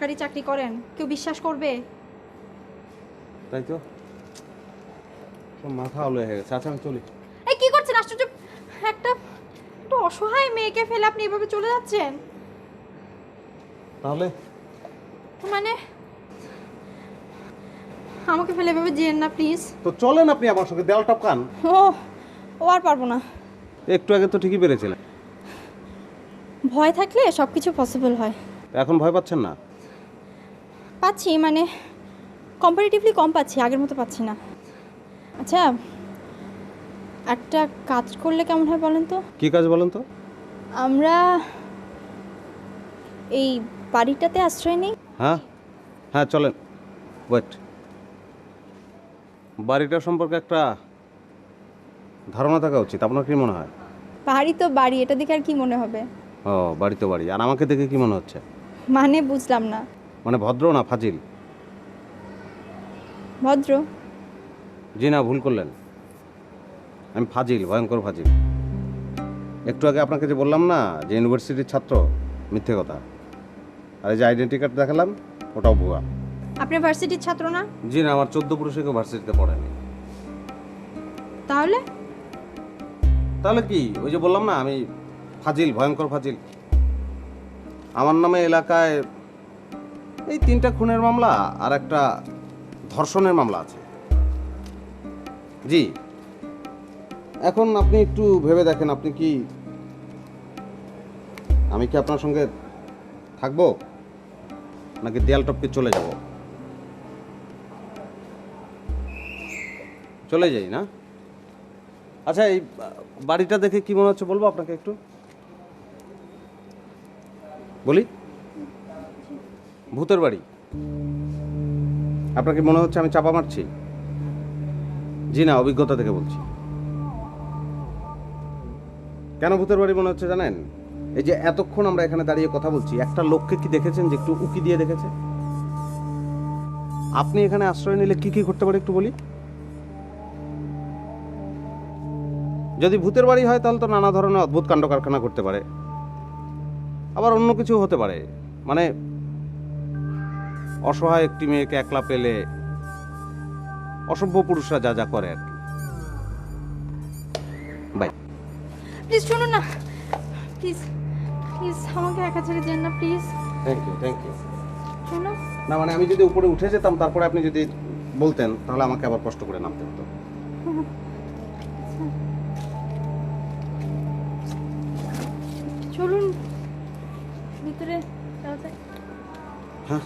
সরকারি চাকরি করেন, কেউ বিশ্বাস করবে? তাই তো, সব মাথা আলো হয়ে গেছে। আচ্ছা আমি চলি। এই কি করছেন আশ্চর্য! একটা একটা অসহায় মেয়েকে ফেলে আপনি এভাবে চলে যাচ্ছেন? তাহলে মানে আমাকে ফেলে এভাবে যেন না প্লিজ। তো চলেন আপনি আমার সঙ্গে, দেওয়াল টপকান। ও ও আর পারবো না। একটু আগে তো ঠিকই পেরেছিলেন। ভয় থাকলে সব কিছু পসিবল হয়। এখন ভয় পাচ্ছেন না? পাচ্ছি, মানে কম্পারেটিভলি কম পাচ্ছি, আগের মতো পাচ্ছি না। আচ্ছা, একটা কাজ করলে কেমন হয় বলেন তো? কি কাজ বলেন তো? আমরা এই বাড়িটাতে আশ্রয় নিই। হ্যাঁ হ্যাঁ চলেন। ওয়েট, বাড়িটা সম্পর্কে একটা ধারণা থাকা উচিত। আপনার কি মনে হয়? বাড়ি তো বাড়ি, এটা দেখে আর কি মনে হবে? ও, বাড়ি তো বাড়ি। আর আমাকে দেখে কি মনে হচ্ছে? মানে বুঝলাম না। মানে ভদ্র না ফাজিল? ভদ্র? জি না, ভুল করলেন। আমি ফাজিল, ভয়ঙ্কর ফাজিল। একটু আগে আপনাকে যে বললাম না যে ইউনিভার্সিটির ছাত্র, মিথ্যে কথা। আর এই যে আইডেন্টি কার্ড দেখালাম, ওটাও ভুয়া। আপনি ভার্সিটির ছাত্র না? জি না, আমার 14 পুরুষে কেউ ভার্সিটিতে পড়েনি। তাহলে? তাহলে কি, ওই যে বললাম না আমি ফাজিল, ভয়ঙ্কর ফাজিল। আমার নামে এলাকায় এই 3টা খুনের মামলা আর একটা ধর্ষণের মামলা আছে। জি, এখন আপনি একটু ভেবে দেখেন, আপনি কি, আমি কি আপনার সঙ্গে থাকবো নাকি দেয়াল টপকে চলে যাব? চলে যাই না? আচ্ছা, এই বাড়িটা দেখে কি মনে হচ্ছে বলবো আপনাকে একটু? বলি, ভূতের বাড়ি। আপনার কি মনে হচ্ছে আমি চাপা মারছি? জি না, অভিজ্ঞতা থেকে বলছি। কেন ভূতের বাড়ি মনে হচ্ছে জানেন? এই যে এতক্ষণ আমরা এখানে দাঁড়িয়ে কথা বলছি, একটা লোককে কি দেখেছেন যে একটু উকি দিয়ে দেখেছে? আপনি এখানে আশ্রয় নিলে কি কি করতে পারে একটু বলি। যদি ভূতের বাড়ি হয় তাহলে তো নানা ধরনের অদ্ভুত কাণ্ড কারখানা করতে পারে, আবার অন্য কিছু হতে পারে। মানে অসহায় একটি মেয়েকে একলা পেলে অসভ্য পুরুষরা যা যা করে আর কি। বাই। প্লিজ শুনুন না, প্লিজ প্লিজ আমাকে একা ছেড়ে যেন না please. Thank you, thank you. শোনো না মানে আমি যদি উপরে উঠে যেতাম তারপরে আপনি যদি বলতেন তাহলে আমাকে আবার কষ্ট করে নামতে হতো। চলুন ভিতরে যাওয়া যায়। হ্যাঁ,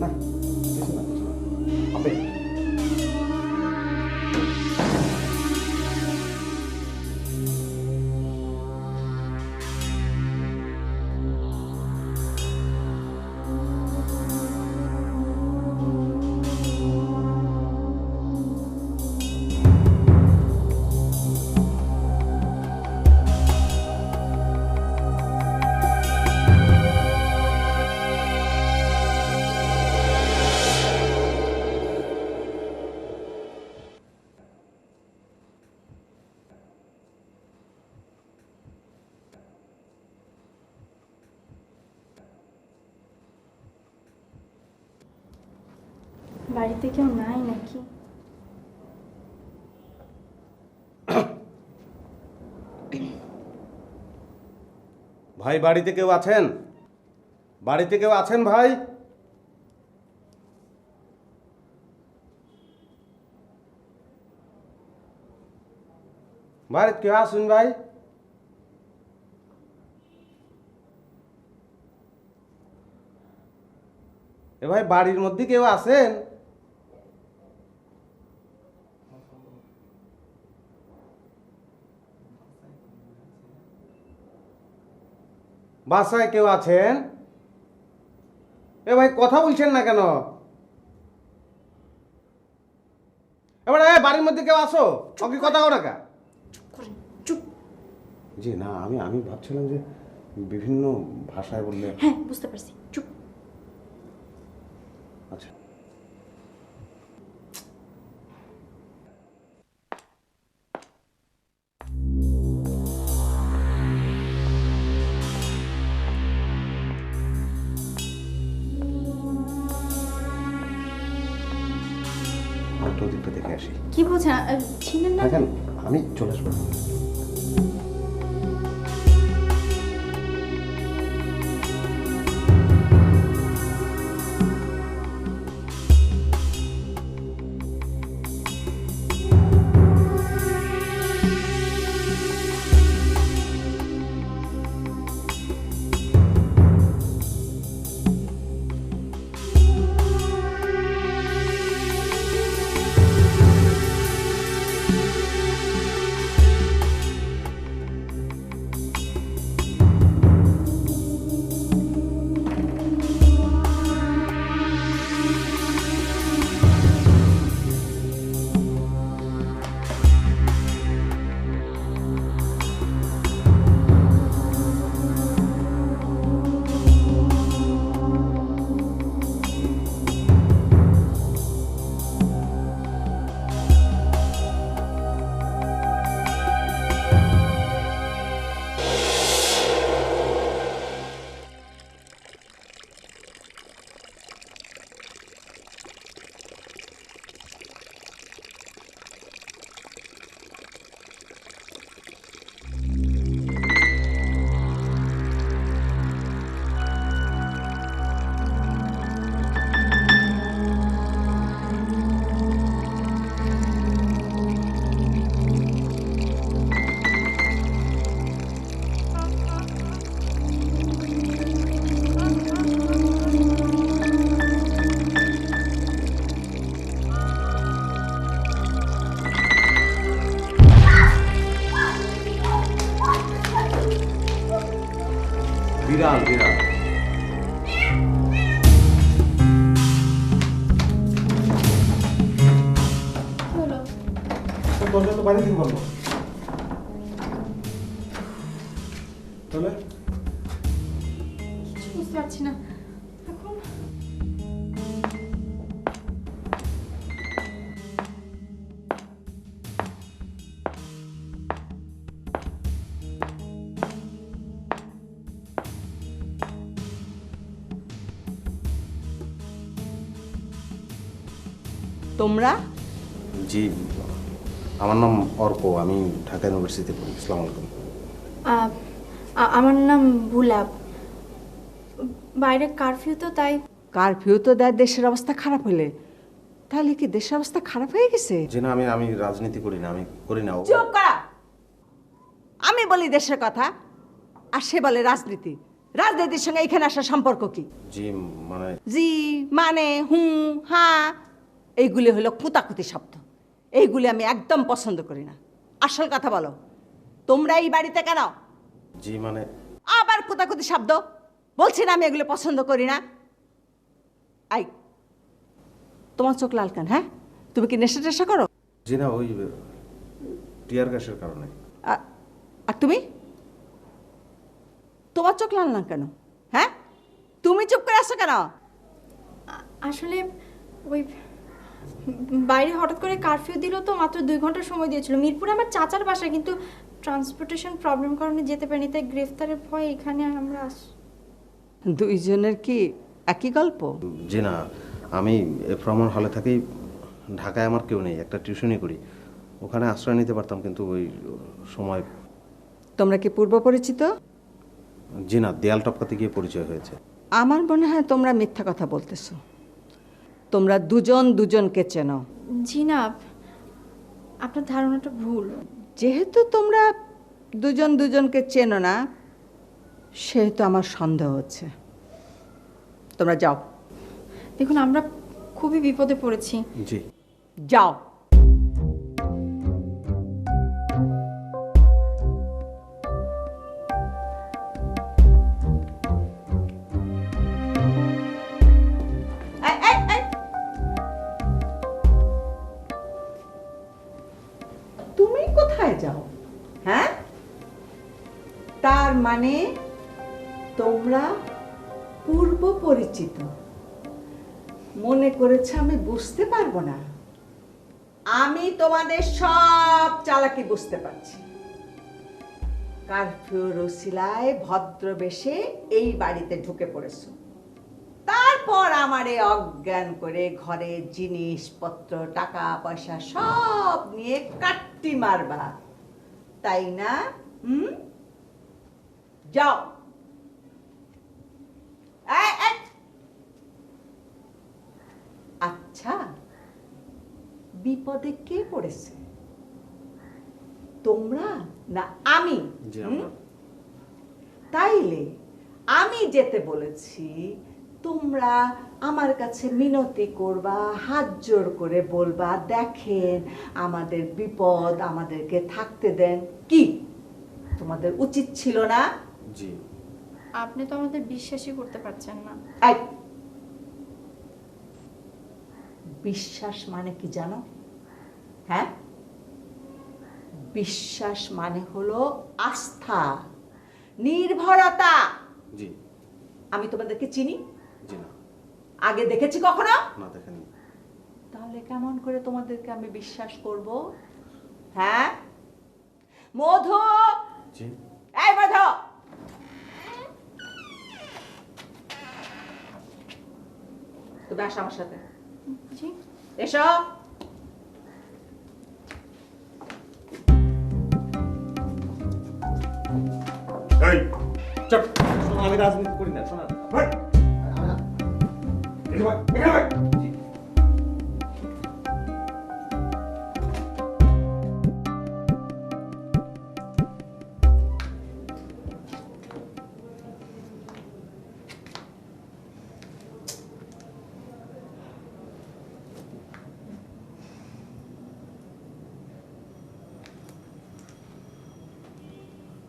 না কিছু না, কিছু না। আপনি বাড়িতে কেউ নাই নাকি? ভাই, বাড়িতে কেউ আছেন? বাড়িতে কেউ আছেন ভাই? বাড়িতে কেউ আসুন ভাই। এ ভাই বাড়ির মধ্যে কেউ আছেন? বাসায় কেউ আছেন? এ ভাই কথা বলছেন না কেন? এবার বাড়ির মধ্যে কেউ আসো, ওকে কথা কও না কা? চুপ। জি না, আমি ভাবছিলাম যে বিভিন্ন ভাষায় বললে। হ্যাঁ বুঝতে পারছি, চুপ। আচ্ছা। আরেকটা ওদিকটা দেখে আসি। কি বোঝা ছিলেন না? দেখেন আমি চলে আসবো। বিড়াল বিড়াল। দরজা তো বাইরে থেকে বন্ধ। তাহলে কিছু বুঝতে পারছি না এখন। তোমরা? জি, আমার নাম অর্ক, আমি ঢাকা ইউনিভার্সিটিতে পড়ি। আসসালামু আলাইকুম। আমার নাম ভুলাব। বাইরে কারফিউ তো, তাই। কারফিউ তো দেয় দেশের অবস্থা খারাপ হলে, তাহলে কি দেশের অবস্থা খারাপ হয়ে গেছে? জি না, আমি রাজনীতি করি না, আমি করি না। চুপ করা! আমি বলি দেশের কথা আর সে বলে রাজনীতি। রাজনীতির সঙ্গে এখানে আসার সম্পর্ক কি? জি মানে জি মানে হু হা এইগুলি হলো কুতাকুতি শব্দ। এইগুলি আমি একদম পছন্দ করি না। আসল কথা বলো, তোমরা এই বাড়িতে কেন? জি মানে আবার কুতাকুতি শব্দ। বলছি না আমি এগুলো পছন্দ করি না। আই, তোমার চোখ লাল কেন? হ্যাঁ, তুমি কি নেশা টেশা করো? জি না, ওই টিয়ার গ্যাসের কারণে। আর তুমি, তোমার চোখ লাল না কেন? হ্যাঁ, তুমি চুপ করে আসো কেন? আসলে ওই বাইরে হঠাৎ করে কারফিউ দিল তো, মাত্র 2 ঘন্টা সময় দিয়েছিল। মিরপুরে আমার চাচার বাসা, কিন্তু ট্রান্সপোর্টেশন প্রবলেম কারণে যেতে পারিনি, তাই গ্রেফতারের ভয় এখানে আমরা দুইজনের কি একই গল্প? জি না, আমি ফ্রমার হলে থাকি, ঢাকায় আমার কেউ নেই, একটা টিউশনই করি, ওখানে আশ্রয় নিতে পারতাম, কিন্তু ওই সময়। তোমরা কি পূর্ব পরিচিত? জি না, দেয়াল টপকাতে গিয়ে পরিচয় হয়েছে। আমার মনে হয় তোমরা মিথ্যা কথা বলতেছো। তোমরা দুজন দুজনকে চেনো। জি না, আপনার ধারণাটা ভুল। যেহেতু তোমরা দুজন দুজনকে চেনো না, সেহেতু আমার সন্দেহ হচ্ছে। তোমরা যাও। দেখুন আমরা খুবই বিপদে পড়েছি। জি। যাও। এই, এই, এই। তুমি কোথায় যাও? হ্যাঁ, তার মানে তোমরা পূর্ব পরিচিত। মনে করেছে আমি বুঝতে পারবো না? আমি তোমাদের সব চালাকি বুঝতে পারছি। কারফিউর ওসিলায় ভদ্রবেশে এই বাড়িতে ঢুকে পড়েছো, তারপর আমারে অজ্ঞান করে ঘরে জিনিসপত্র টাকা পয়সা সব নিয়ে কাটতি মারবা, তাই না? যাও। এই, এই। আচ্ছা, বিপদে কে পড়েছে, তোমরা না আমি? তাইলে আমি যেতে বলেছি, তোমরা আমার কাছে মিনতি করবা, হাত জোর করে বলবা, দেখেন আমাদের বিপদ, আমাদেরকে থাকতে দেন। কি তোমাদের উচিত ছিল না? জি। আপনি তো আমাদের বিশ্বাসই করতে পারছেন না। এই, বিশ্বাস মানে কি জানো? হ্যাঁ, বিশ্বাস মানে হলো আস্থা, নির্ভরতা। জি। আমি তোমাদেরকে চিনি? জি না। আগে দেখেছি কখনো? না, দেখেনি। তাহলে কেমন করে তোমাদেরকে আমি বিশ্বাস করব? হ্যাঁ, মধু। জি। এই মধু, তুমি আসো আমার সাথে। জি। এসো। এই চুপ। শোনো, আমি রাজনীতি করি না, শোনা। ভাই এখানে ভাই, এখানে ভাই।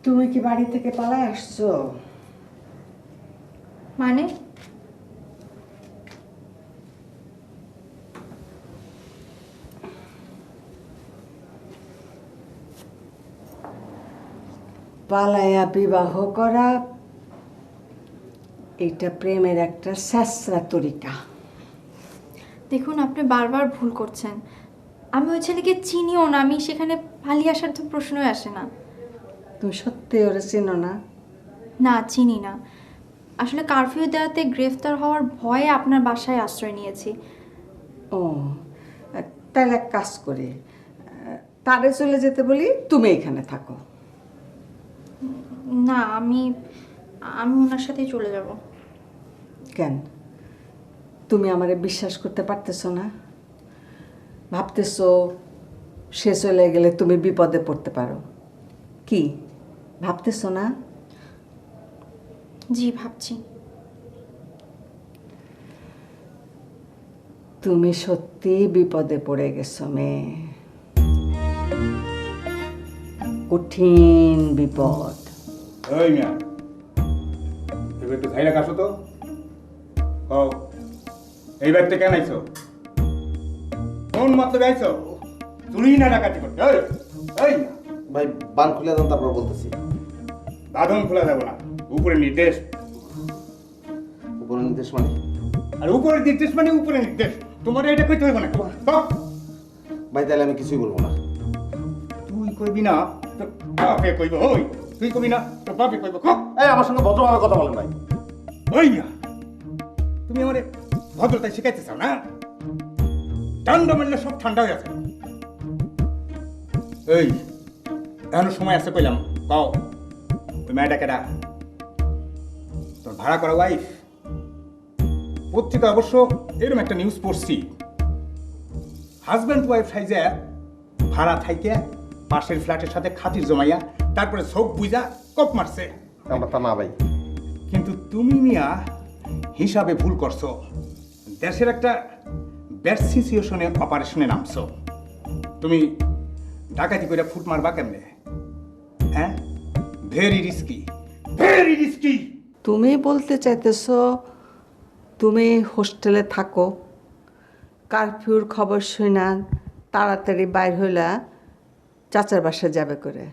তুমি কি বাড়ি থেকে পালায় আসছো? মানে পালায়া বিবাহ করা এটা প্রেমের একটা শেষরা তরিকা। দেখুন আপনি বারবার ভুল করছেন। আমি ওই ছেলেকে চিনিও না, আমি সেখানে পালিয়ে আসার তো প্রশ্নই আসে না। তুমি সত্যি ওরা চেনো না? না, চিনি না। আসলে কারফিউ দেওয়াতে গ্রেফতার হওয়ার ভয়ে আপনার বাসায় আশ্রয় নিয়েছি। ও, তাহলে এক কাজ করি, তারে চলে যেতে বলি, তুমি এখানে থাকো। না, আমি ওনার সাথেই চলে যাব। কেন, তুমি আমারে বিশ্বাস করতে পারতেছো না? ভাবতেছো সে চলে গেলে তুমি বিপদে পড়তে পারো? কি ভাবতেছো না? জি, ভাবছি। তুমি সত্যি বিপদে পড়ে গেছো মেয়ে, কঠিন বিপদ। ওই মিয়া, এবার একটু ধাইরা কাছো তো। ও, এই বাড়িতে কেন আইছো? কোন মতলবে আইছো? চুরি না ডাকাতি করতে? ওই ওই না, ভাই, বান খুলে দেন, তারপর বলতেছি। বাঁধন খোলা যাবো না, উপরে নির্দেশ। উপরে নির্দেশ মানে? আর উপরে নির্দেশ মানে উপরে নির্দেশ। তোমার এটা কইতে হইব না। বাপ, ভাই, তাহলে আমি কিছুই বলবো না। তুই কইবি না তোর বাপে কইব। ওই তুই কইবি না তোর বাপে কইব। এই, আমার সঙ্গে ভদ্রভাবে কথা বলেন ভাই। ওই না, তুমি আমারে ভদ্রতায় শিখাইতে চাও না? ঠান্ডা মারলে সব ঠান্ডা হয়ে আছে। এই এখনো সময় আছে কইলাম, কও ওই মেয়েটা কেডা? তোর ভাড়া করা ওয়াইফ? পত্রিকা অবশ্য এরকম একটা নিউজ পড়ছি, হাজব্যান্ড ওয়াইফ সাইজে ভাড়া থাইকে পাশের ফ্ল্যাটের সাথে খাতির জমাইয়া তারপরে চোখ বুঝা কপ মারছে। আমার তা না ভাই। কিন্তু তুমি মিয়া হিসাবে ভুল করছো। দেশের একটা ব্যাড সিচুয়েশনে অপারেশনে নামছো, তুমি ডাকাতি করে ফুট মারবা কেমনে? হ্যাঁ, ভেরি রিস্কি, ভেরি রিস্কি। তুমি বলতে চাইতেছ তুমি হোস্টেলে থাকো, কারফিউর খবর শুনা তাড়াতাড়ি বাইর হইলা চাচার বাসায় যাবে করে,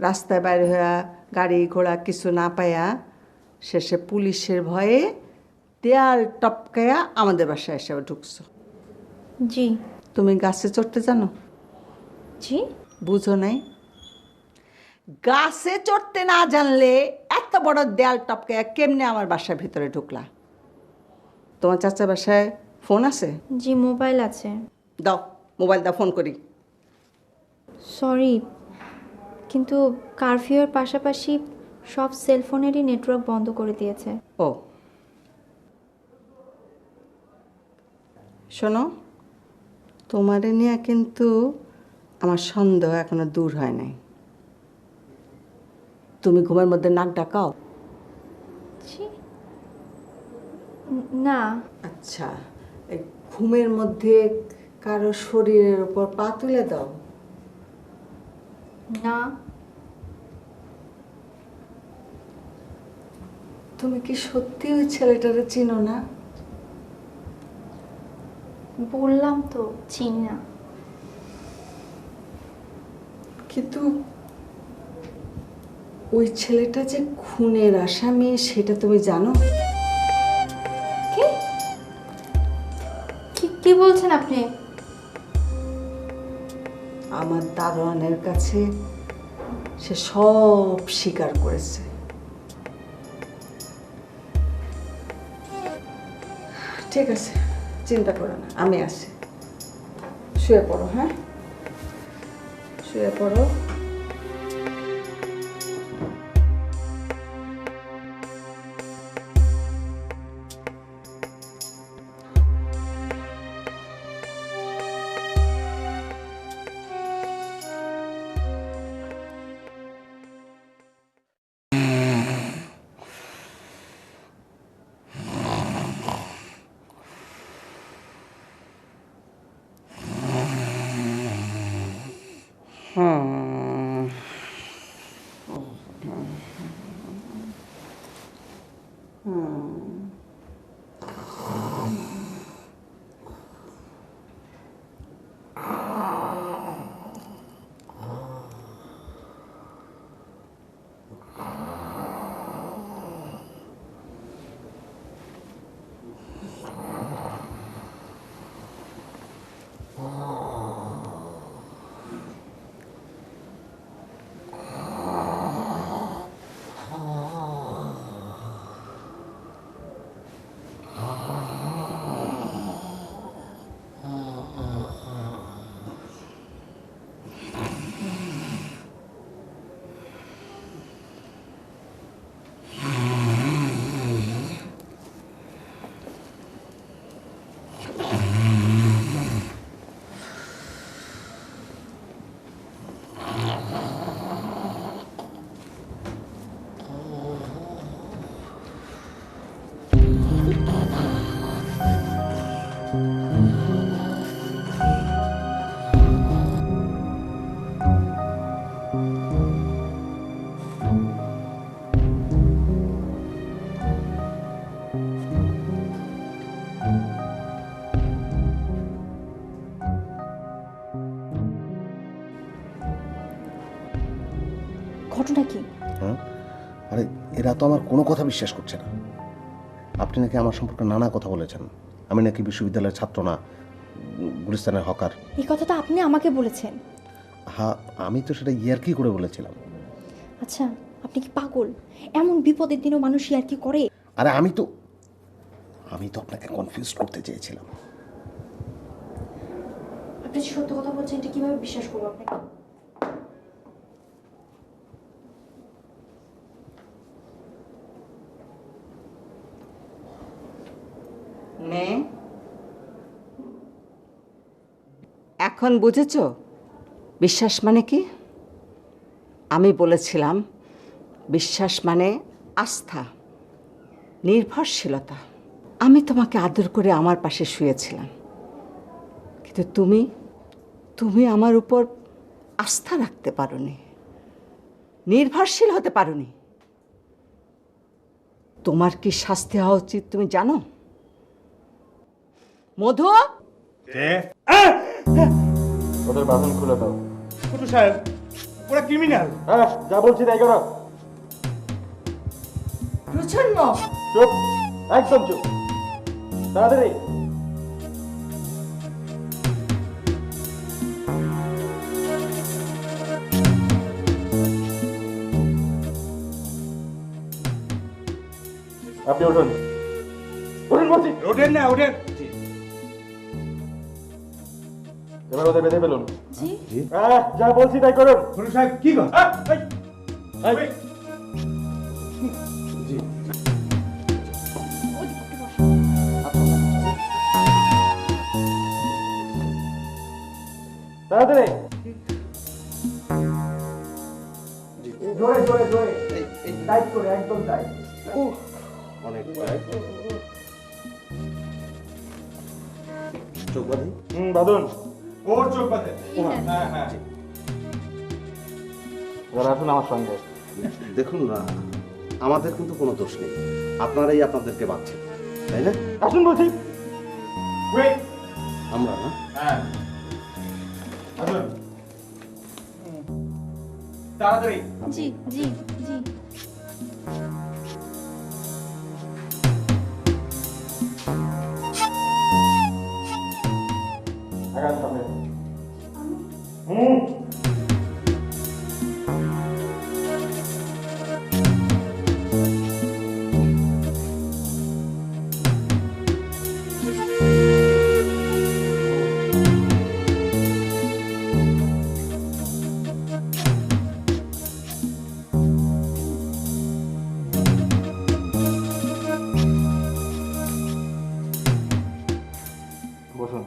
রাস্তায় বাইর হইয়া গাড়ি ঘোড়া কিছু না পাইয়া শেষে পুলিশের ভয়ে দেয়াল টপকায়া আমাদের বাসায় এসে ঢুকছো। জি। তুমি গাছে চড়তে জানো? জি। বুঝো নাই? গাছে চড়তে না জানলে এত বড় দেয়াল টপকায়া কেমনে আমার বাসার ভিতরে ঢুকলা? তোমার চাচার বাসায় ফোন আছে? জি, মোবাইল আছে। দাও মোবাইল দাও, ফোন করি। সরি, কিন্তু কারফিউর পাশাপাশি সব সেলফোনেরই নেটওয়ার্ক বন্ধ করে দিয়েছে। ও শোনো, তোমারে নিয়ে কিন্তু আমার সন্দেহ এখনো দূর হয় নাই। তুমি ঘুমের মধ্যে নাক ডাকাও? জি না। আচ্ছা, এই ঘুমের মধ্যে কারো শরীরের উপর পা তুলে দাও? না। তুমি কি সত্যি ওই ছেলেটারে চিনো না? বললাম তো চিনি না। কিন্তু ওই ছেলেটা যে খুনের আসামি সেটা তুমি জানো? কি কি বলছেন আপনি? আমার দারোয়ানের কাছে সে সব স্বীকার করেছে। ঠিক আছে, চিন্তা করো না, আমি আসি। শুয়ে পড়ো, হ্যাঁ শুয়ে পড়ো। ঘটনা কি? হ্যাঁ, আরে এরা তো আমার কোনো কথা বিশ্বাস করছে না। আপনি নাকি আমার সম্পর্কে নানা কথা বলেছেন, আমি নাকি বিশ্ববিদ্যালয়ের ছাত্র না, গুলিস্তানের হকার। এই কথাটা আপনি আমাকে বলেছেন? হ্যাঁ, আমি তো সেটা ইয়ার্কি করে বলেছিলাম। আচ্ছা, আপনি কি পাগল? এমন বিপদের দিনও মানুষ ইয়ার্কি করে? আরে আমি তো আপনাকে কনফিউজ করতে চেয়েছিলাম। আপনি যে সত্য কথা বলছেন, এটা কিভাবে বিশ্বাস করবো আপনাকে? মেয়ে, এখন বুঝেছ বিশ্বাস মানে কি? আমি বলেছিলাম বিশ্বাস মানে আস্থা, নির্ভরশীলতা। আমি তোমাকে আদর করে আমার পাশে শুয়েছিলাম, কিন্তু তুমি আমার উপর আস্থা রাখতে পারোনি, নির্ভরশীল হতে পারোনি। তোমার কি শাস্তি হওয়া উচিত তুমি জানো? মধু, ওদের বাঁধন খুলে দাও। ছোট সাহেব, ওরা ক্রিমিনাল। হ্যাঁ, যা বলছি তাই করো। প্রচন্ড চুপ, একদম চুপ, তাড়াতাড়ি। আপনি উঠুন, উঠুন বলছি। ওঠেন না, ওঠেন। এবার ওদের বেঁধে ফেলুন। জি হ্যাঁ, যা বলছি তাই করুন। ছোট সাহেব কি কর? এই, তাড়াতাড়ি। জোরে জোরে জোরে, টাইট করে, একদম টাইট। অনেক চোখ বাঁধি। বাঁধুন। ওর চোখ বাঁধে। হ্যাঁ হ্যাঁ। এবার আসুন আমার সঙ্গে। দেখুন না, আমাদের কিন্তু কোনো দোষ নেই, আপনারাই আপনাদেরকে বাঁচছেন, তাই না? আসুন বলছি। ওয়েট। আমরা না? হ্যাঁ। আসুন। তাড়াতাড়ি। জি জি জি আগান সামনে। বসুন,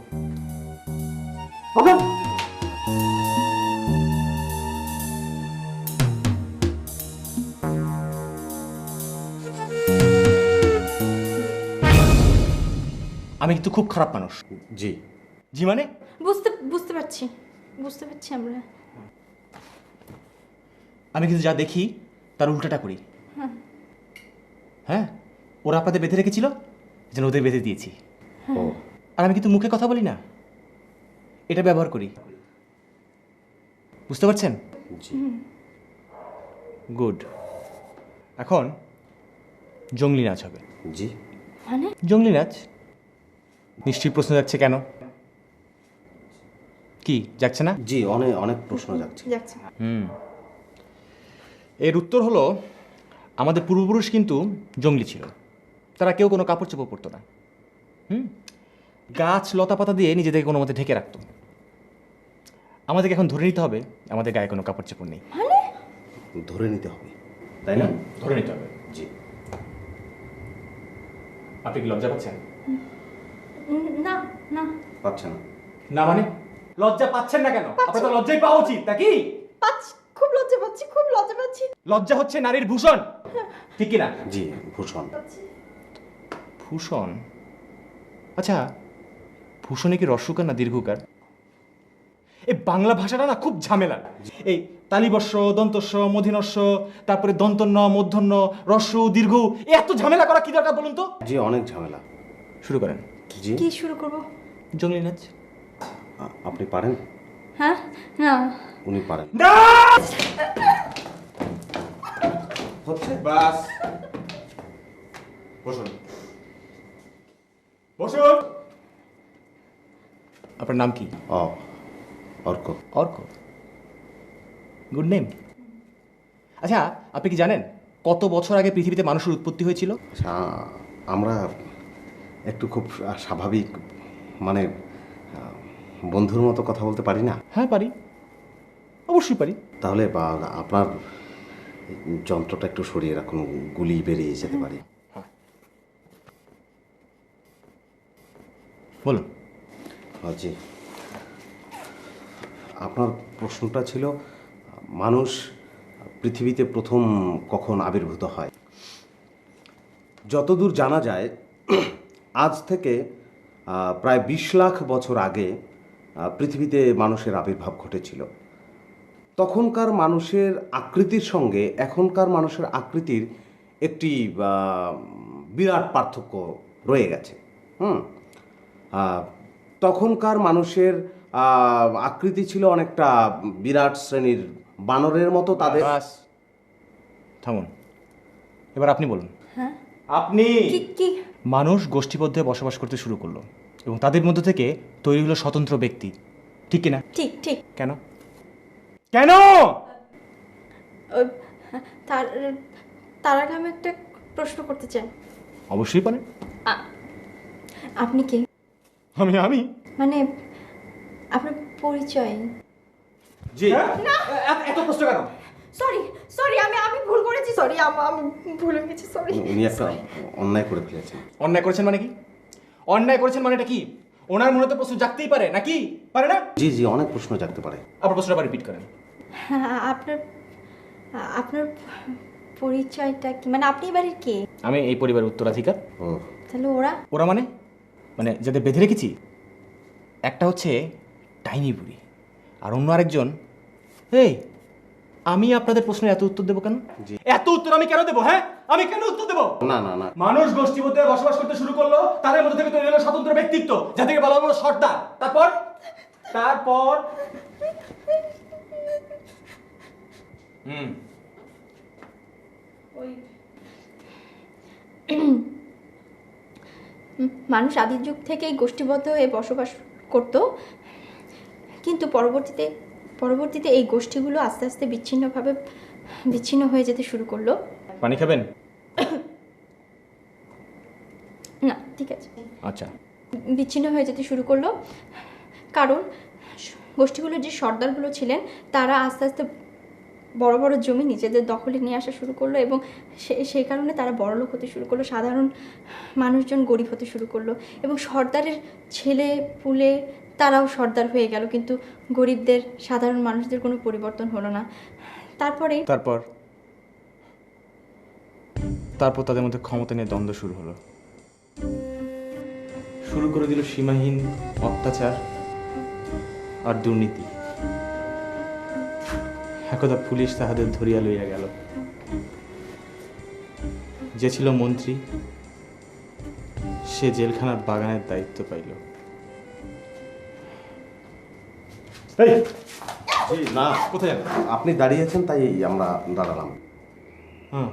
বসুন। আমি কিন্তু খুব খারাপ মানুষ। জি। জি মানে? বুঝতে পারছি আমরা। আমি কিন্তু যা দেখি তার উল্টাটা করি। হ্যাঁ, ওরা আপনাদের বেঁধে রেখেছিল, যেন ওদের বেঁধে দিয়েছি। ও আর আমি কিন্তু মুখে কথা বলি না, এটা ব্যবহার করি। বুঝতে পারছেন? জি। গুড। এখন জঙ্গলি নাচ হবে। জি। মানে জঙ্গলি নাচ? নিশ্চয়ই প্রশ্ন যাচ্ছে কেন? কি যাচ্ছে না? জি, অনেক অনেক প্রশ্ন যাচ্ছে। যাচ্ছে এর উত্তর হলো, আমাদের পূর্বপুরুষ কিন্তু জঙ্গলি ছিল। তারা কেউ কোনো কাপড় চোপড় পরতো না। গাছ লতা পাতা দিয়ে নিজেদেরকে কোনো মতে ঢেকে রাখতো। আমাদেরকে এখন ধরে নিতে হবে আমাদের গায়ে কোনো কাপড় চোপড় নেই। ধরে নিতে হবে, তাই না? ধরে নিতে হবে। জি। আপনি কি লজ্জা পাচ্ছেন? না না পাচ্ছে না? না মানে? লজ্জা পাচ্ছেন না কেন? আপনার তো লজ্জাই পাওয়া উচিত নাকি? খুব লজ্জা পাচ্ছি। লজ্জা হচ্ছে নারীর ভূষণ, ঠিক কিনা? জি, ভূষণ। ভূষণ? আচ্ছা, ভূষণে কি রস্যকার না দীর্ঘকার? এই বাংলা ভাষাটা না খুব ঝামেলা। এই তালিবর্ষ, দন্তস্ব, মূর্ধন্যস্ব, তারপরে দন্তন্য, মূর্ধন্য, হ্রস্ব, দীর্ঘ, এত ঝামেলা করা কি দরকার বলুন তো? জি, অনেক ঝামেলা। শুরু করেন। জি। কি শুরু করব? জঙ্গলি নাচ। আপনি পারেন? হ্যাঁ না উনি পারেন। হচ্ছে। বাস। বসুন। বসুন। আপনার নাম কি? অর্ক। অর্ক? Good name. আচ্ছা, আপনি কি জানেন কত বছর আগে পৃথিবীতে মানুষের উৎপত্তি হয়েছিল? আচ্ছা, আমরা একটু খুব স্বাভাবিক, মানে বন্ধুর মতো কথা বলতে পারি না? হ্যাঁ পারি, অবশ্যই পারি। তাহলে আপনার যন্ত্রটা একটু সরিয়ে রাখুন, গুলি বেরিয়ে যেতে পারে। বলুন। জি। আপনার প্রশ্নটা ছিল, মানুষ পৃথিবীতে প্রথম কখন আবির্ভূত হয়? যতদূর জানা যায় আজ থেকে প্রায় 20 লাখ বছর আগে পৃথিবীতে মানুষের আবির্ভাব ঘটেছিল। তখনকার মানুষের আকৃতির সঙ্গে এখনকার মানুষের আকৃতির একটি বিরাট পার্থক্য রয়ে গেছে। তখনকার মানুষের আকৃতি ছিল অনেকটা বিরাট শ্রেণীর বানরের মতো তাদের। বাস, থামুন, এবার আপনি বলুন। হ্যাঁ আপনি। কি কি মানুষ গোষ্ঠীবদ্ধ হয়ে বসবাস করতে শুরু করলো এবং তাদের মধ্যে থেকে তৈরি হলো স্বতন্ত্র ব্যক্তি, ঠিক কিনা? ঠিক ঠিক কেন কেন? ওই, তার তার আগে আমি একটা প্রশ্ন করতে চাই। অবশ্যই পারেন। আপনি কে? আমি মানে আপনার পরিচয়? জি। এত প্রশ্ন কেন? সরি সরি, আমি ভুল করেছি, সরি, আমি ভুল হয়ে গেছি, সরি। উনি একটা অন্যায় করে ফেলেছেন। অন্যায় করেছেন মানে কি? অন্যায় করেছেন মানেটা কি? ওনার মনে তো প্রশ্ন জাগতেই পারে, নাকি পারে না? জি জি, অনেক প্রশ্ন জাগতে পারে। আবার প্রশ্নটা আবার রিপিট করেন। হ্যাঁ, আপনার আপনার পরিচয়টা কি? মানে আপনি বাড়ির কে? আমি এই পরিবারের উত্তরাধিকার। ও, তাহলে ওরা? ওরা মানে মানে যাদের বেঁধে রেখেছি, একটা হচ্ছে টাইনি বুড়ি আর অন্য আরেকজন। এই, আমি আপনাদের প্রশ্নের এত উত্তর দেবো কেন? জি। এত উত্তর আমি কেন দেবো? হ্যাঁ, আমি কেন উত্তর দেবো? না না না, মানুষ গোষ্ঠীবদ্ধ হয়ে বসবাস করতে শুরু করলো, তাদের মধ্যে থেকে তৈরি হলো স্বতন্ত্র ব্যক্তিত্ব, যাদেরকে বলা হলো সর্দার। তারপর তারপর মানুষ আদির যুগ থেকেই গোষ্ঠীবদ্ধ হয়ে বসবাস করত, কিন্তু পরবর্তীতে এই গোষ্ঠীগুলো আস্তে আস্তে বিচ্ছিন্ন হয়ে যেতে শুরু করলো। পানি খাবেন? না, ঠিক আছে। আচ্ছা। বিচ্ছিন্ন হয়ে যেতে শুরু করলো কারণ গোষ্ঠীগুলোর যে সর্দারগুলো ছিলেন তারা আস্তে আস্তে বড় বড় জমি নিজেদের দখলে নিয়ে আসা শুরু করলো এবং সেই কারণে তারা বড়লোক হতে শুরু করলো, সাধারণ মানুষজন গরিব হতে শুরু করলো এবং সর্দারের ছেলে পুলে তারাও সর্দার হয়ে গেল, কিন্তু গরিবদের, সাধারণ মানুষদের কোনো পরিবর্তন হলো না। তারপর তাদের মধ্যে ক্ষমতা নিয়ে দ্বন্দ্ব শুরু হলো, শুরু করে দিল সীমাহীন অত্যাচার আর দুর্নীতি। একদা পুলিশ তাহাদের ধরিয়া লইয়া গেল। যে ছিল মন্ত্রী, সে জেলখানার বাগানের দায়িত্ব পাইল। জি না, কোথায় যান? আপনি দাঁড়িয়েছেন তাই আমরা দাঁড়ালাম। হ্যাঁ,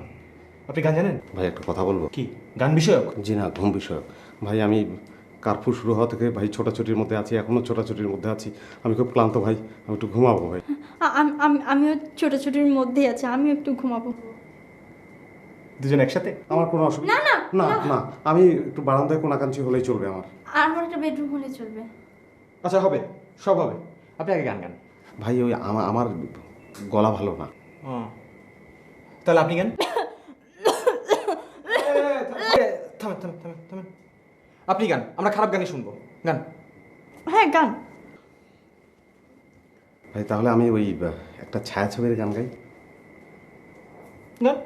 আপনি গান জানেন? ভাই একটা কথা বলবো? কি গান বিষয়ক? জি না, ঘুম বিষয়ক। ভাই আমি কার্ফু শুরু হওয়া থেকে ভাই ছোটাছুটির মধ্যে আছি, এখনও ছোটাছুটির মধ্যে আছি। আমি খুব ক্লান্ত ভাই, আমি একটু ঘুমাবো ভাই। আমিও ছোটাছুটির মধ্যেই আছি, আমিও একটু ঘুমাবো। দুজন একসাথে? আমার কোনো অসুবিধা না না না, আমি একটু বারান্দায় কোনাকাঞ্চি হলেই চলবে আমার। আমার একটা বেডরুম হলে চলবে। আচ্ছা, হবে, সব হবে। আপনি আগে গান গান। ভাই ওই আমার গলা ভালো না। তাহলে আপনি গান। থামেন থামেন থামেন থামেন, আপনি গান, আমরা খারাপ গানই শুনবো। গান। হ্যাঁ, গান। ভাই তাহলে আমি ওই একটা ছায়াছবির গান গাই। গান।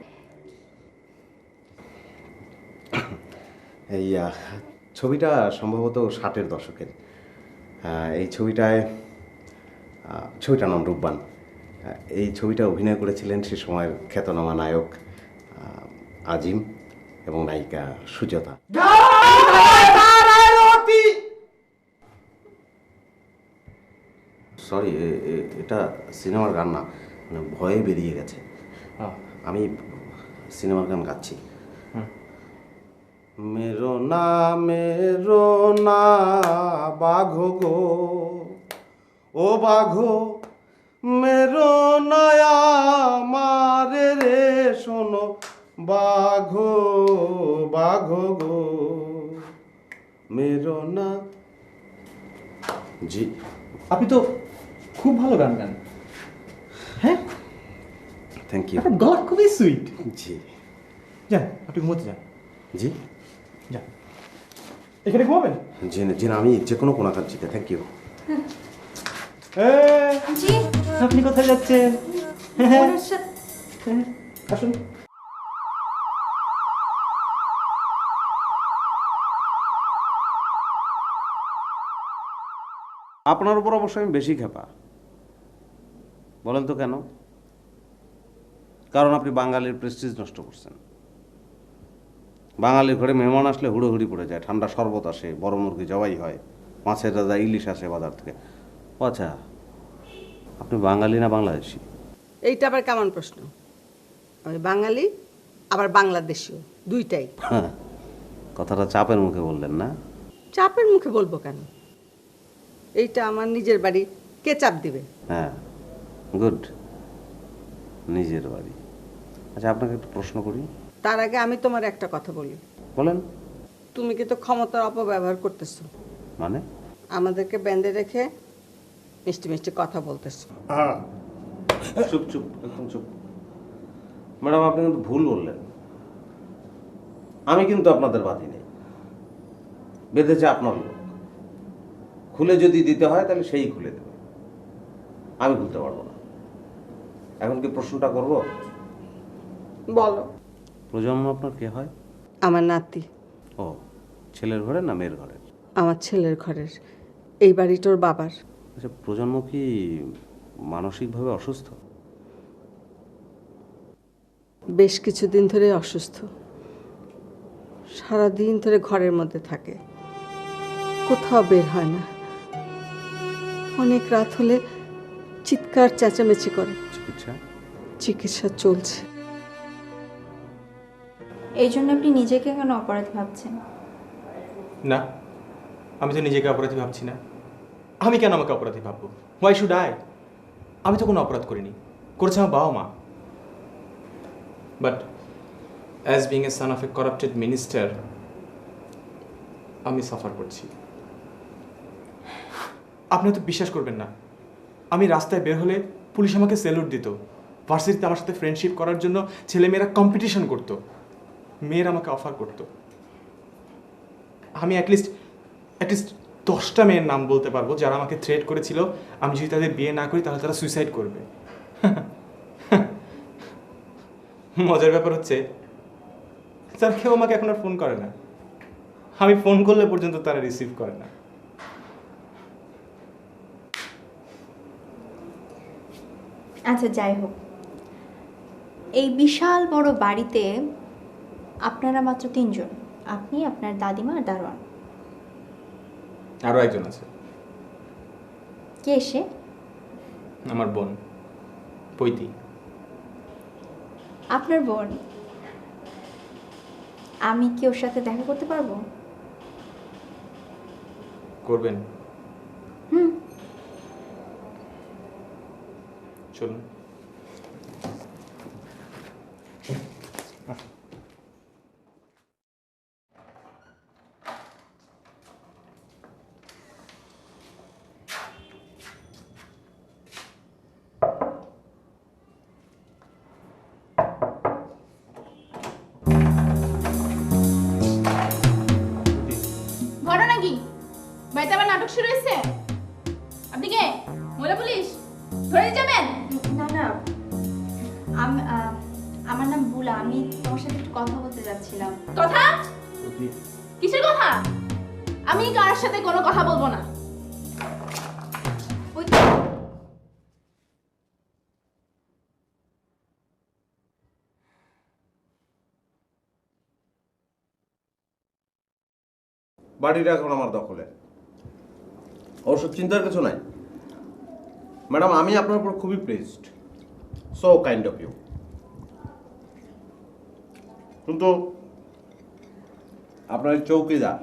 এই ছবিটা সম্ভবত 60-এর দশকের। এই ছবিটার নাম রূপবান। এই ছবিটা অভিনয় করেছিলেন সে সময়ের খ্যাতনামা নায়ক আজিম এবং নায়িকা সুজাতা। সরি, এটা সিনেমার গান না, মানে ভয়ে বেরিয়ে গেছে। আমি সিনেমার গান গাচ্ছি। মেরো না বাঘো গো, ও বাঘো মেরো নয়া মারে রে, শোনো বাঘো গো মেরো না। জি, আপনি তো খুব ভালো গান গান। হ্যাঁ, থ্যাংক ইউ। আপনার গলা খুবই সুইট। জি যান, আপনি ঘুমোতে যান। জি যান, এখানে ঘুমাবেন? জি না, জি না, আমি যে কোনো কোনাকাঞ্চিতে। Thank you. জি, আপনি কোথায় যাচ্ছেন? ওনার সাথে আসুন। আপনার উপর অবশ্য আমি বেশি খেপা। বলেন তো কেন? কারণ আপনি বাঙালির প্রেস্টিজ নষ্ট করছেন। বাঙালির ঘরে মেহমান আসলে হুড়োহুড়ি পড়ে যায়, ঠান্ডা শরবত আসে, বড় মুরগি জবাই হয়, মাছের রাজা ইলিশ আসে বাজার থেকে। ও আচ্ছা, আপনি বাঙালি না বাংলাদেশি? এইটা আবার কেমন প্রশ্ন? আমি বাঙালি আবার বাংলাদেশীও, দুইটাই। হ্যাঁ, কথাটা চাপের মুখে বললেন না? চাপের মুখে বলবো কেন? এইটা আমার নিজের বাড়ি, কে চাপ দিবে? হ্যাঁ, গুড, নিজের বাড়ি। আচ্ছা, আপনাকে একটু প্রশ্ন করি। তার আগে আমি তোমার একটা কথা বলি। বলেন। তুমি কিন্তু ক্ষমতার অপব্যবহার করতেছো, মানে? আমাদেরকে বেঁধে রেখে মিষ্টি মিষ্টি কথা বলতেছো। চুপ চুপ, একদম চুপ। ম্যাডাম, আপনি কিন্তু ভুল বললেন। আমি কিন্তু আপনাদের বাধি নেই, বেঁধেছে আপনার লোক। খুলে যদি দিতে হয় তাহলে সেই খুলে দেবে, আমি খুলতে পারবো না। এখন কি প্রশ্নটা করব? বলো। প্রজন্ম আপনার কে হয়? আমার নাতি। ও, ছেলের ঘরে না মেয়ের ঘরে? আমার ছেলের ঘরের, এই বাড়িটার বাবার। আচ্ছা, প্রজন্ম কি মানসিকভাবে অসুস্থ? বেশ কিছুদিন ধরে অসুস্থ, সারাদিন ধরে ঘরের মধ্যে থাকে, কোথাও বের হয় না। অনেক রাত হলে চিৎকার চেঁচামেচি করে। চিকিৎসা? চিকিৎসা চলছে। এই জন্য আপনি নিজেকে কেন অপরাধী ভাবছেন? না, আমি তো নিজেকে অপরাধী ভাবছি না। আমি কেন আমাকে অপরাধী ভাববো? Why should I? আমি তো কোনো অপরাধ করিনি, করেছে আমার বাবা মা। But as being a son of A corrupted minister, আমি সাফার করছি। আপনি তো বিশ্বাস করবেন না, আমি রাস্তায় বের হলে পুলিশ আমাকে স্যালুট দিত। ভার্সিটিতে আমার সাথে ফ্রেন্ডশিপ করার জন্য ছেলেমেয়েরা কম্পিটিশন করতো, মেয়েরা আমাকে অফার করতো। আমি অ্যাটলিস্ট 10টা মেয়ের নাম বলতে পারবো যারা আমাকে থ্রেট করেছিল আমি যদি তাদের বিয়ে না করি তাহলে তারা সুইসাইড করবে। মজার ব্যাপার হচ্ছে, স্যার কেউ আমাকে এখন আর ফোন করে না। আমি ফোন করলে পর্যন্ত তারা রিসিভ করে না। আচ্ছা, যাই হোক, এই বিশাল বড় বাড়িতে আপনারা মাত্র 3 জন, আপনি, আপনার দাদিমা আর দারোয়ান। আরও একজন আছে। কে সে? আমার বোন পৈতি। আপনার বোন? আমি কি ওর সাথে দেখা করতে পারবো? করবেন? হুম। চলুন। ঘটনা কি? বাড়িতে আবার নাটক শুরু হয়েছে? আপনি কে? মহিলা পুলিশ? ধরে যাবেন? না না, আমার নাম বুলা, আমি তোমার সাথে একটু কথা বলতে যাচ্ছিলাম। কথা? কিসের কথা? আমি কার সাথে কোনো কথা বলবো না। ওই তো। বাড়িটা এখন আমার দখলে, অবশ্য চিন্তার কিছু নাই। ম্যাডাম, আমি আপনার উপর খুবই pleased, so kind of you. কিন্তু আপনার এই চৌকিদার,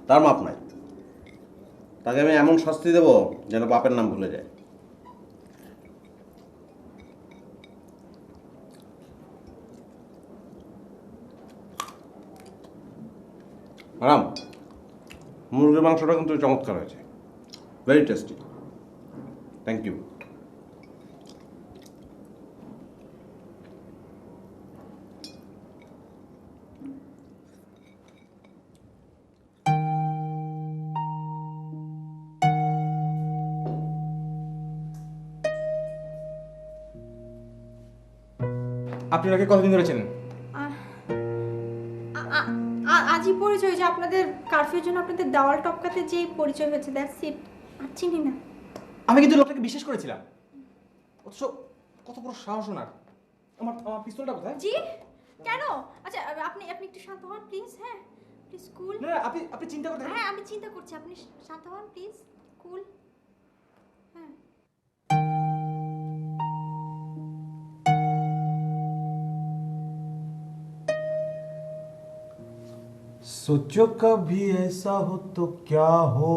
তার মাপ নাই। তাকে আমি এমন শাস্তি দেব যেন বাপের নাম ভুলে যায়। ম্যাডাম, মুরগির মাংসটা কিন্তু চমৎকার হয়েছে, ভেরি টেস্টি। Thank you. আপনি ওনাকে কতদিন ধরে চেনেন? আ- আ- আজই পরিচয় হয়েছে আপনাদের কারফিউর জন্য আপনাদের দেওয়াল টপকাতে যে পরিচয় হয়েছে, দ্যাটস ইট। আর চিনি না। আমি কিন্তু লোকটাকে বিশ্বাস করেছিলাম, অথচ কত বড় সাহস ওনার। আমার আমার পিস্তলটা কোথায়? জি কেন? আচ্ছা আপনি আপনি একটু শান্ত হন প্লিজ। হ্যাঁ প্লিজ কুল। না না, আপনি আপনি চিন্তা করতে হ্যাঁ আমি চিন্তা করছি, আপনি শান্ত হন প্লিজ, কুল। হ্যাঁ सोचो कभी ऐसा हो तो क्या हो,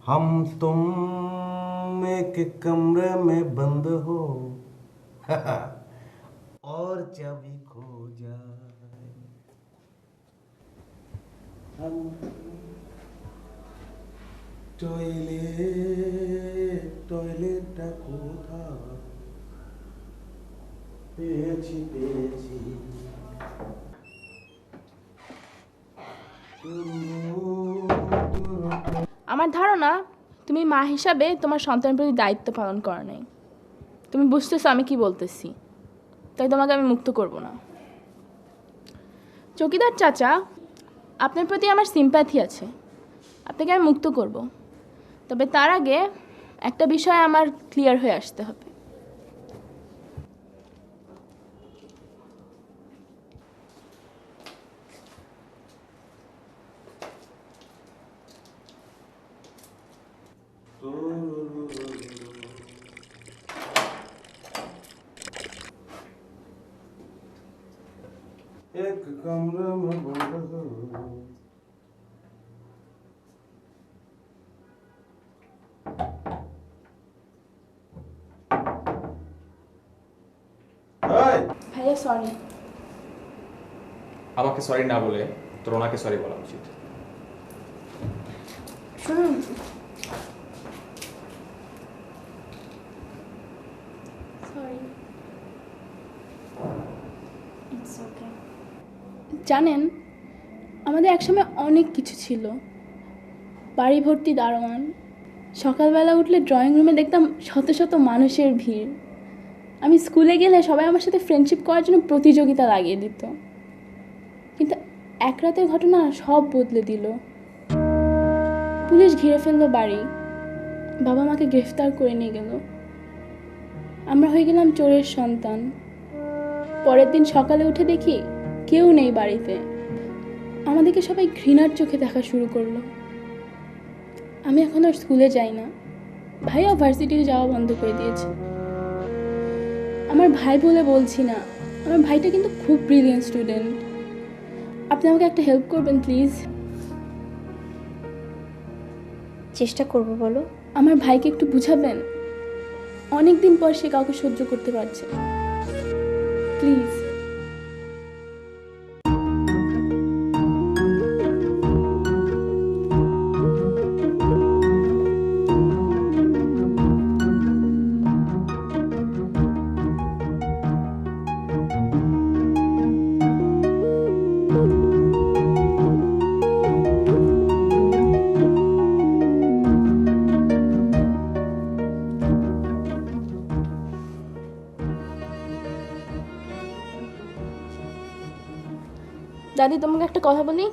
हम तुम एक कमरे में बंद हो और चाबी खो जाए, हम टॉयलेट कोथा পেয়েছি পেয়েছি। আমার ধারণা তুমি মা হিসাবে তোমার সন্তানের প্রতি দায়িত্ব পালন করো নাই। তুমি বুঝতেছো আমি কি বলতেছি, তাই তোমাকে আমি মুক্ত করব না। চৌকিদার চাচা, আপনার প্রতি আমার সিম্প্যাথি আছে, আপনাকে আমি মুক্ত করব। তবে তার আগে একটা বিষয় আমার ক্লিয়ার হয়ে আসতে হবে। एक कमरे में बंद हो। ভাইয়া সরি। আমাকে সরি না বলে তোর ওনাকে সরি বলা উচিত। শুনুন, সরি, ইটস ওকে। জানেন, আমাদের একসময় অনেক কিছু ছিল। বাড়ি ভর্তি দারোয়ান, সকালবেলা উঠলে ড্রয়িং রুমে দেখতাম শত শত মানুষের ভিড়। আমি স্কুলে গেলে সবাই আমার সাথে ফ্রেন্ডশিপ করার জন্য প্রতিযোগিতা লাগিয়ে দিত। কিন্তু এক রাতের ঘটনা সব বদলে দিল। পুলিশ ঘিরে ফেললো বাড়ি, বাবা মাকে গ্রেফতার করে নিয়ে গেল। আমরা হয়ে গেলাম চোরের সন্তান। পরের দিন সকালে উঠে দেখি কেউ নেই বাড়িতে। আমাদেরকে সবাই ঘৃণার চোখে দেখা শুরু করলো। আমি এখন আর স্কুলে যাই না, ভাইয়া ভার্সিটিতে যাওয়া বন্ধ করে দিয়েছে। আমার ভাই বলে বলছি না, আমার ভাইটা কিন্তু খুব ব্রিলিয়েন্ট স্টুডেন্ট। আপনি আমাকে একটা হেল্প করবেন প্লিজ? চেষ্টা করব, বলো। আমার ভাইকে একটু বুঝাবেন, অনেক দিন পর সে কাউকে সহ্য করতে পারছে। প্লিজ। দাদি, তোমাকে একটা কথা বলি।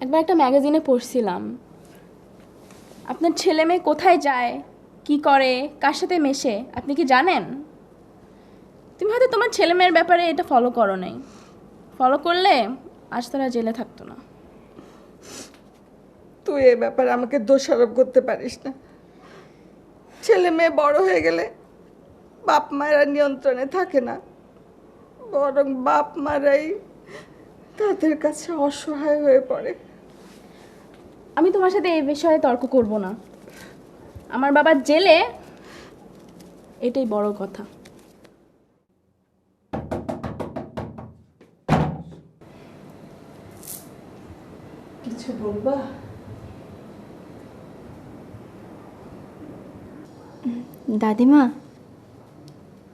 একবার একটা ম্যাগাজিনে পড়ছিলাম, আপনার ছেলে মেয়ে কোথায় যায়, কি করে, কার সাথে মেশে আপনি কি জানেন? তুমি হয়তো তোমার ছেলে মেয়ের ব্যাপারে এটা ফলো করো নাই। ফলো করলে আজ তারা জেলে থাকতো না। তুই এ ব্যাপারে আমাকে দোষারোপ করতে পারিস না। ছেলে মেয়ে বড় হয়ে গেলে বাপ মায়েরা নিয়ন্ত্রণে থাকে না, বরং বাপ মারাই তাদের কাছে অসহায় হয়ে পড়ে। আমি তোমার সাথে এই বিষয়ে তর্ক করব না। আমার বাবা জেলে, এটাই বড় কথা। কিছু বলবা? দাদিমা,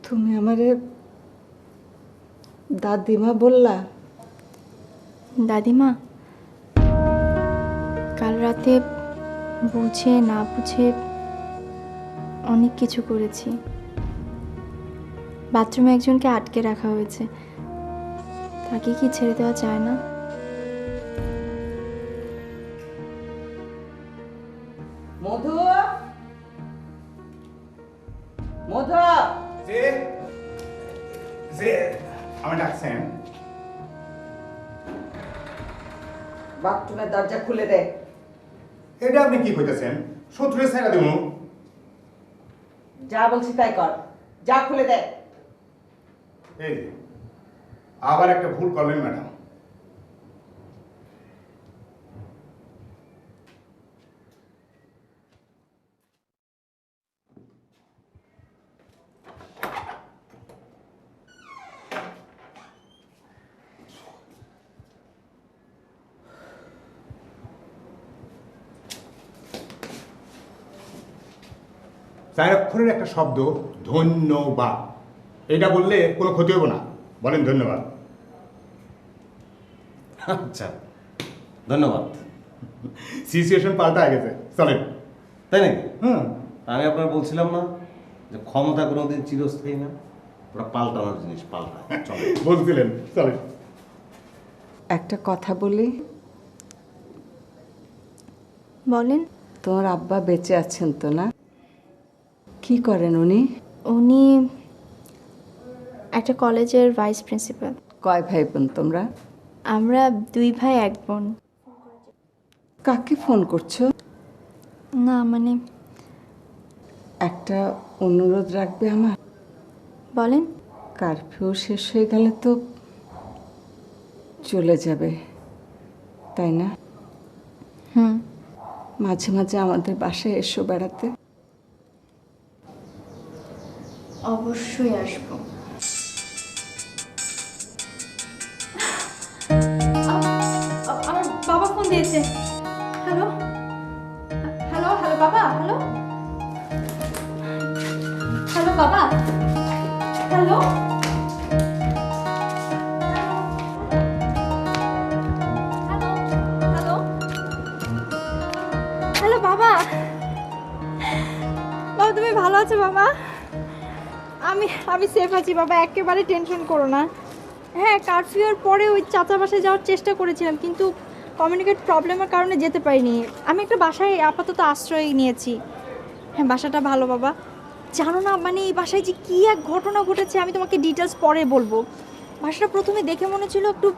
তুমি আমারে দাদিমা বললা? দাদিমা, কাল রাতে বুঝে না বুঝে অনেক কিছু করেছি। বাথরুমে একজনকে আটকে রাখা হয়েছে, তাকে কি ছেড়ে দেওয়া যায় না? মধু, মধু, যে যে আমার ডাকছেন। বাথরুমের দরজা খুলে দে। এটা আপনি কি কইতেছেন? শত্রুরে ছেড়ে দেবো? যা বলছি তাই কর, যা খুলে দে। এই যে, আবার একটা ভুল করলেন ম্যাডাম। চার অক্ষরের একটা শব্দ ধন্যবাদ। এটা বললে কোনো ক্ষতি হবে না। বলেন ধন্যবাদ। আচ্ছা, ধন্যবাদ। সিচুয়েশন পাল্টা গেছে, চলেন। তাই নাকি? হুম, আমি আপনার বলছিলাম না যে ক্ষমতা কোনোদিন চিরস্থায়ী না, ওটা পাল্টানোর জিনিস, পাল্টা চলে। বলছিলেন, চলেন। একটা কথা বলি, বলেন। তোমার আব্বা বেঁচে আছেন তো না? কি করেন উনি? উনি একটা কলেজের ভাইস প্রিন্সিপাল। কয় ভাই বোন তোমরা? আমরা 2 ভাই 1 বোন। কাকে ফোন করছো? না মানে, একটা অনুরোধ রাখবে আমার? বলেন। কারফিউ শেষ হয়ে গেলে তো চলে যাবে, তাই না? হুম। মাঝে মাঝে আমাদের বাসায় এসো বেড়াতে। অবশ্যই আসবো। আমার বাবা ফোন দিয়েছে। হ্যালো হ্যালো হ্যালো বাবা, হ্যালো হ্যালো বাবা, হ্যালো হ্যালো হ্যালো বাবা। বাবা তুমি ভালো আছো বাবা? আমি সেফ আছি বাবা, একেবারে টেনশন করো না। হ্যাঁ, কারফিউর পরে ওই চাচা বাসায় যাওয়ার চেষ্টা করেছিলাম, কিন্তু কমিউনিকেট প্রবলেমের কারণে যেতে পারিনি। আমি একটা বাসায় আপাতত আশ্রয় নিয়েছি। হ্যাঁ, বাসাটা ভালো বাবা। জানো না মানে এই বাসায় যে কী এক ঘটনা ঘটেছে, আমি তোমাকে ডিটেলস পরে বলবো। বাসাটা প্রথমে দেখে মনে ছিল একটু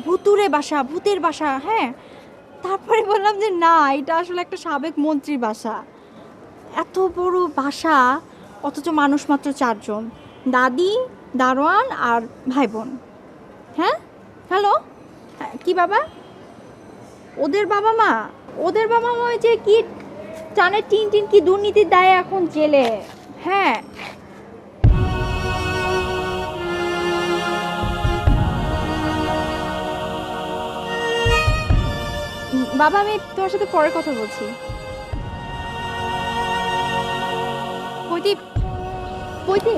ভুতুরে বাসা, ভূতের বাসা। হ্যাঁ, তারপরে বললাম যে না, এটা আসলে একটা সাবেক মন্ত্রীর বাসা। এত বড় বাসা, অথচ মানুষ মাত্র 4 জন, দাদি, দারোয়ান আর ভাই বোন। হ্যাঁ হ্যালো, কি বাবা? ওদের বাবা মা ওই যে কি টানের টিন কি দুর্নীতির দায়ে এখন জেলে। হ্যাঁ, বাবা আমি তোমার সাথে পরে কথা বলছি। পৈতি পৈতি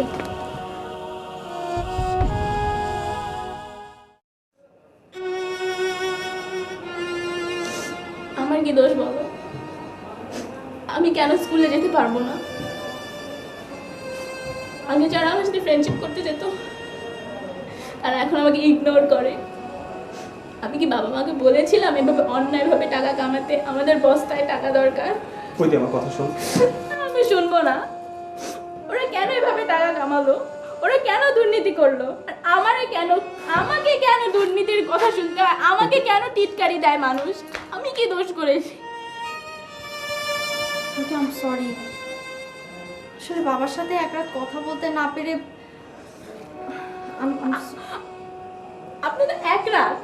আমার কি দোষ বলো? আমি কেন স্কুলে যেতে পারবো না? আগে যারা আমার সাথে ফ্রেন্ডশিপ করতে যেত আর এখন আমাকে ইগনোর করে। আমি কি বাবা মাকে বলেছিলাম এভাবে অন্যায়ভাবে টাকা কামাতে? আমাদের বস্তায় টাকা দরকার। কইতে আমার কথা শোন। আমি শুনবো না। ওরা কেন এভাবে টাকা কামালো? ওরা কেন দুর্নীতি করলো? আর আমাকে কেন দুর্নীতির কথা শুনতে হয়? আমাকে কেন টিটকারি দেয় মানুষ? আমি কি দোষ করেছি? I am sorry. আসলে বাবার সাথে এক রাত কথা বলতে না পেরে আপনি তো এক রাত,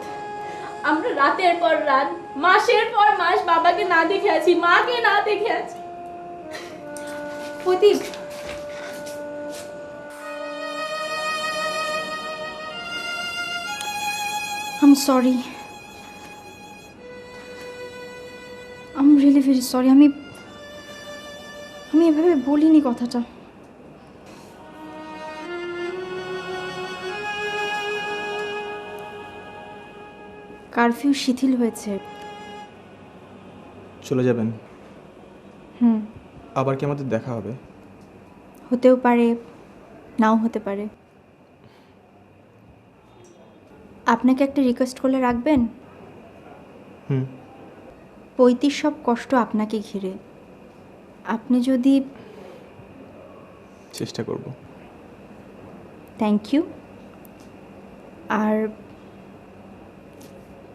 আমরা রাতের পর রাত, মাসের পর মাস বাবাকে না দেখে আছি, মাকে না দেখে আছি। প্রদীপ, I'm sorry. I'm really very sorry. আমি এভাবে বলিনি কথাটা। কারফিউ শিথিল হয়েছে। চলে যাবেন? হুম, আবার কি আমাদের দেখা হবে? হতেও পারে, নাও হতে পারে। আপনাকে একটা রিকোয়েস্ট করলে রাখবেন? হুম। পৈতির সব কষ্ট আপনাকে ঘিরে, আপনি যদি চেষ্টা করব। Thank you. আর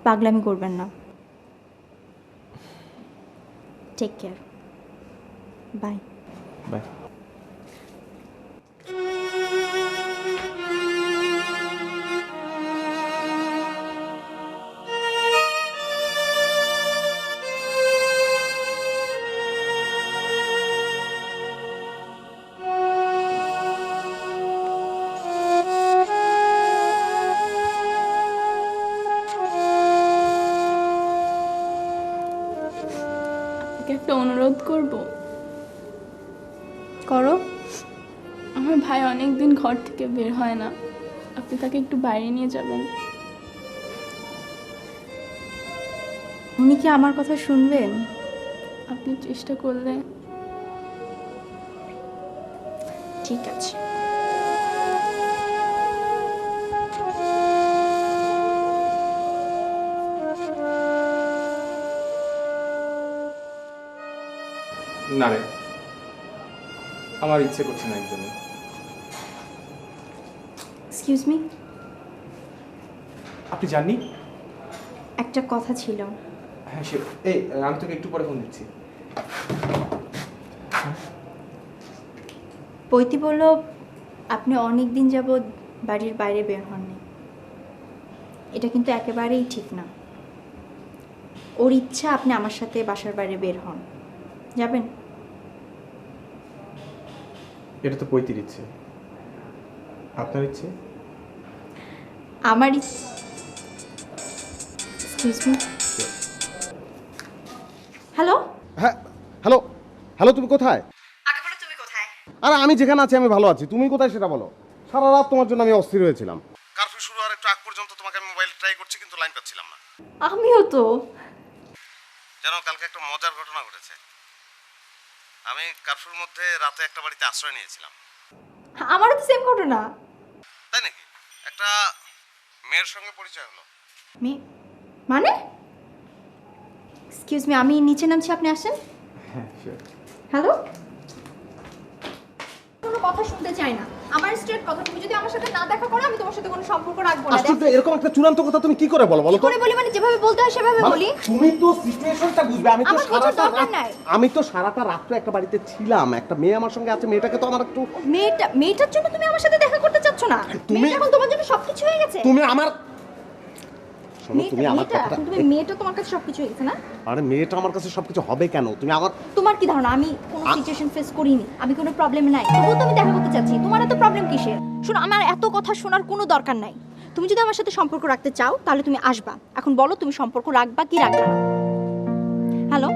পাগলামি করবেন না। Take care, bye. বাই। আপনাকে একটা অনুরোধ করব। করো। আমার ভাই অনেক দিন ঘর থেকে বের হয় না, আপনি তাকে একটু বাইরে নিয়ে যাবেন। উনি কি আমার কথা শুনবেন? আপনি চেষ্টা করলে। ঠিক আছে। না রে, আমার ইচ্ছে করছে না একদমই। এক্সকিউজ মি, আপনি জাননি? একটা কথা ছিল। হ্যাঁ সে, এই আমি তোকে একটু পরে ফোন দিচ্ছি। পৈতি বলল আপনি অনেক দিন যাবৎ বাড়ির বাইরে বের হননি। এটা কিন্তু একেবারেই ঠিক না। ওর ইচ্ছা আপনি আমার সাথে বাসার বাইরে বের হন। যাবেন? এটা তো পৈতির ইচ্ছে, আপনার ইচ্ছে? আমার এক্সকিউজ মি। হ্যালো, হ্যাঁ, হ্যালো হ্যালো, তুমি কোথায়? আগে বলো তুমি কোথায়? আরে আমি যেখানে আছি আমি ভালো আছি, তুমি কোথায় সেটা বলো। সারা রাত তোমার জন্য আমি অস্থির হয়েছিলাম। কারফিউ শুরু হওয়ার একটু আগ পর্যন্ত তোমাকে আমি মোবাইল ট্রাই করছি, কিন্তু লাইন পাচ্ছিলাম না। আমিও তো। জানো, কালকে একটা মজার ঘটনা ঘটেছে। আমি কারফিউর মধ্যে রাতে একটা বাড়িতে আশ্রয় নিয়েছিলাম। আমারও তো সেম ঘটনা। তাই নাকি? একটা মেয়ের সঙ্গে পরিচয় হলো। মানে? এক্সকিউজ মি, আমি নিচে নামছি, আপনি আসেন। হ্যাঁ শিওর। হ্যালো, কোনো কথা শুনতে চাই না। আমার স্ট্রেট কথা, তুমি যদি আমার সাথে না দেখা করো আমি তোমার সাথে কোনো সম্পর্ক রাখবো না। আশ্চর্য, এরকম একটা চূড়ান্ত কথা তুমি কি করে বলো বলো তো? করে বলি মানে যেভাবে বলতে হয় সেভাবে বলি। তুমি তো সিচুয়েশনটা বুঝবে। আমার বোঝার দরকার নাই। আমি তো সারাটা রাত একটা বাড়িতে ছিলাম, একটা মেয়ে আমার সঙ্গে আছে, মেয়েটাকে তো আমার একটু। মেয়েটার জন্য তুমি আমার সাথে দেখা করতে চাচ্ছ না? তুমি- মেয়েটা এখন তোমার জন্য সবকিছু হয়ে গেছে। তুমি আমার শোনো, তুমি আমার মেয়েটা কথাটা। এখন তুমি মেয়েটা তোমার কাছে সবকিছু হয়ে গেছে না? আরে মেয়েটা আমার কাছে সবকিছু হবে কেন? তুমি আমার তোমার কি ধারণা আমি কোনো সিচুয়েশন ফেস করিনি? আমি কোনো প্রবলেম নাই, তবুও তো আমি দেখা করতে চাচ্ছি। তোমার এত প্রবলেম কিসের? শোনো, আমার এত কথা শোনার কোনো দরকার নাই। তুমি যদি আমার সাথে সম্পর্ক রাখতে চাও তাহলে তুমি আসবা। এখন বলো তুমি সম্পর্ক রাখবা কি রাখবা না? হ্যালো,